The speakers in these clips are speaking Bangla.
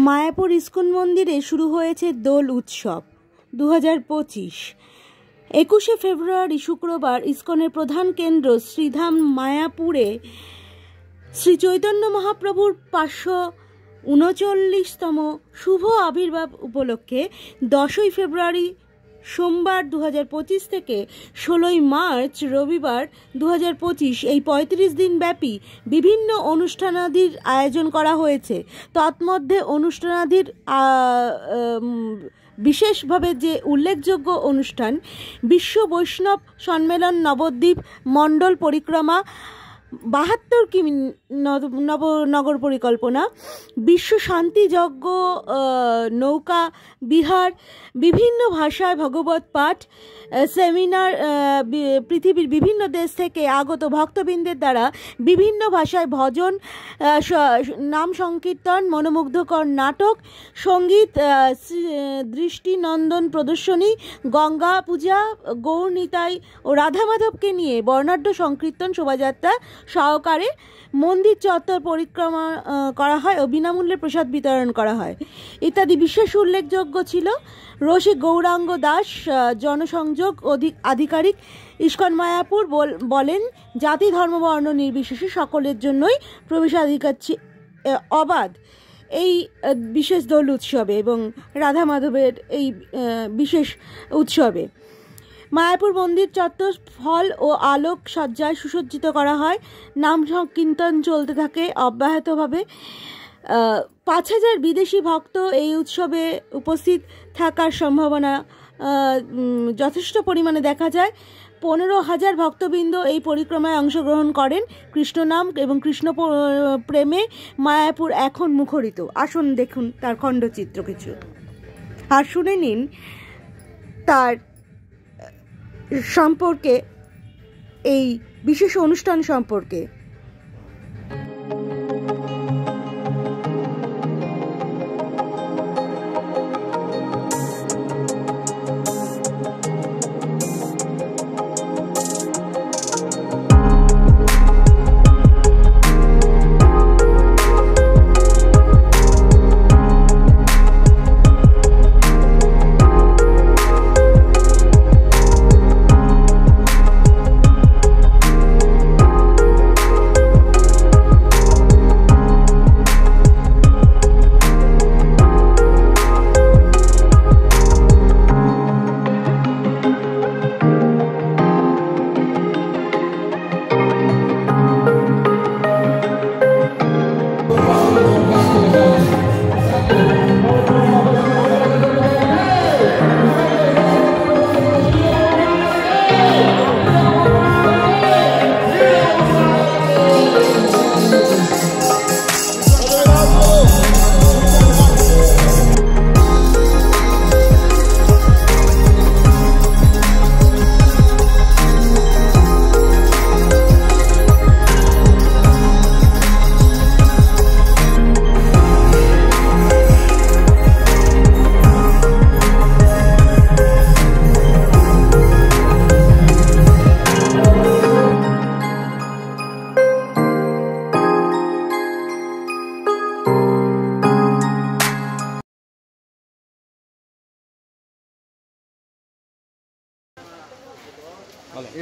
মায়াপুর ইস্কন মন্দিরে শুরু হয়েছে দোল উৎসব 2025। 21শে ফেব্রুয়ারি শুক্রবার ইস্কনের প্রধান কেন্দ্র শ্রীধাম মায়াপুরে শ্রী চৈতন্য মহাপ্রভুর 539তম শুভ আবির্ভাব উপলক্ষে 10ই ফেব্রুয়ারি সোমবার 2025 থেকে 16ই মার্চ রবিবার 2025 এই 35 দিন ব্যাপী বিভিন্ন অনুষ্ঠানাদির আয়োজন করা হয়েছে। তন্মধ্যে অনুষ্ঠানাদির বিশেষভাবে যে উল্লেখযোগ্য অনুষ্ঠান বিশ্ব বৈষ্ণব সম্মেলন নবদ্বীপ মণ্ডল পরিক্রমা 72 কিমি নগর পরিকল্পনা, বিশ্ব শান্তি যজ্ঞ, নৌকা বিহার, বিভিন্ন ভাষায় ভগবত পাঠ, সেমিনার, পৃথিবীর বিভিন্ন দেশ থেকে আগত ভক্তবৃন্দের দ্বারা বিভিন্ন ভাষায় ভজন, নাম সংকীর্তন, মনোমুগ্ধকর নাটক, সঙ্গীত, দৃষ্টিনন্দন প্রদর্শনী, গঙ্গা পূজা, গৌরনিতাই ও রাধা মাধবকে নিয়ে বর্ণাঢ্য সংকীর্তন শোভাযাত্রা সহকারে মন্দির চত্বর পরিক্রমা করা হয় ও বিনামূল্যে প্রসাদ বিতরণ করা হয় ইত্যাদি। বিশেষ উল্লেখযোগ্য ছিল রসিক গৌরাঙ্গ দাস, জনসংযোগ আধিকারিক ইস্কন মায়াপুর, বলেন জাতি ধর্ম বর্ণ নির্বিশেষে সকলের জন্যই প্রবেশাধিকার অবাধ এই বিশেষ দোল উৎসবে এবং রাধা মাধবের এই বিশেষ উৎসবে। মায়াপুর মন্দির চত্বর ফল ও আলোক সজ্জায় সুসজ্জিত করা হয়। নাম সংকীর্তন চলতে থাকে অব্যাহতভাবে। 5000 বিদেশি ভক্ত এই উৎসবে উপস্থিত থাকার সম্ভাবনা যথেষ্ট পরিমাণে দেখা যায়। 15,000 ভক্তবৃন্দ এই পরিক্রমায় অংশগ্রহণ করেন। কৃষ্ণ নাম এবং কৃষ্ণ প্রেমে মায়াপুর এখন মুখরিত। আসুন দেখুন তার খণ্ডচিত্র কিছু আর শুনে নিন তার সম্পর্কে, এই বিশেষ অনুষ্ঠান সম্পর্কে।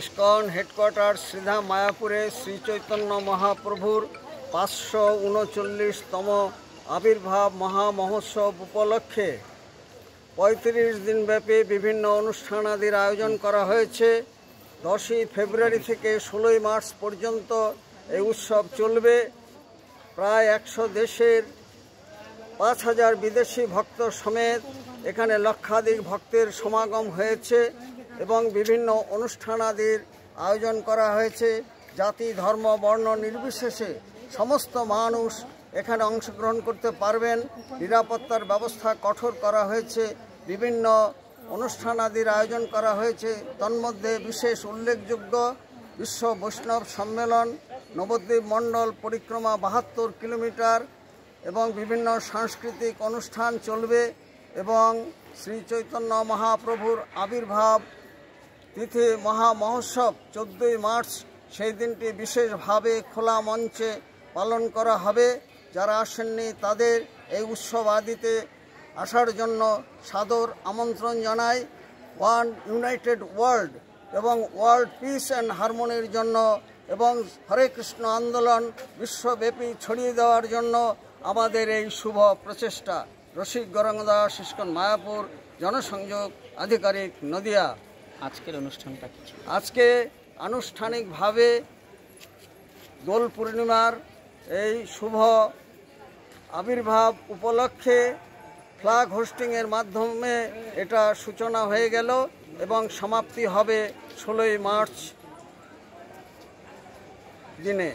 ইস্কন হেডকোয়ার্টার শ্রীধাম মায়াপুরে শ্রী চৈতন্য মহাপ্রভুর 539তম আবির্ভাব মহামহোৎসব উপলক্ষে 35 দিনব্যাপী বিভিন্ন অনুষ্ঠানাদির আয়োজন করা হয়েছে। 10ই ফেব্রুয়ারি থেকে 16ই মার্চ পর্যন্ত এই উৎসব চলবে। প্রায় 100 দেশের 5000 বিদেশি ভক্ত সমেত এখানে লক্ষাধিক ভক্তের সমাগম হয়েছে এবং বিভিন্ন অনুষ্ঠানাদির আয়োজন করা হয়েছে। জাতি ধর্ম বর্ণ নির্বিশেষে সমস্ত মানুষ এখানে অংশগ্রহণ করতে পারবেন। নিরাপত্তার ব্যবস্থা কঠোর করা হয়েছে। বিভিন্ন অনুষ্ঠানাদির আয়োজন করা হয়েছে। তন্মধ্যে বিশেষ উল্লেখযোগ্য বিশ্ব বৈষ্ণব সম্মেলন, নবদ্বীপ মণ্ডল পরিক্রমা 72 কিলোমিটার এবং বিভিন্ন সাংস্কৃতিক অনুষ্ঠান চলবে এবং শ্রী চৈতন্য মহাপ্রভুর আবির্ভাব তিথি মহামহোৎসব 14ই মার্চ সেই দিনটি বিশেষভাবে খোলা মঞ্চে পালন করা হবে। যারা আসেননি তাদের এই উৎসব আদিতে আসার জন্য সাদর আমন্ত্রণ জানাই। ওয়ান ইউনাইটেড ওয়ার্ল্ড এবং ওয়ার্ল্ড পিস অ্যান্ড হারমোনির জন্য এবং হরে কৃষ্ণ আন্দোলন বিশ্বব্যাপী ছড়িয়ে দেওয়ার জন্য আমাদের এই শুভ প্রচেষ্টা। রসিক গৌরাঙ্গ দাস, ইস্কন মায়াপুর, জনসংযোগ আধিকারিক, নদিয়া। আজকের অনুষ্ঠানটা কি? আজকে আনুষ্ঠানিকভাবে দোল পূর্ণিমার এই শুভ আবির্ভাব উপলক্ষে ফ্ল্যাগ হোস্টিংয়ের মাধ্যমে এটা সূচনা হয়ে গেল এবং সমাপ্তি হবে 16ই মার্চ দিনে।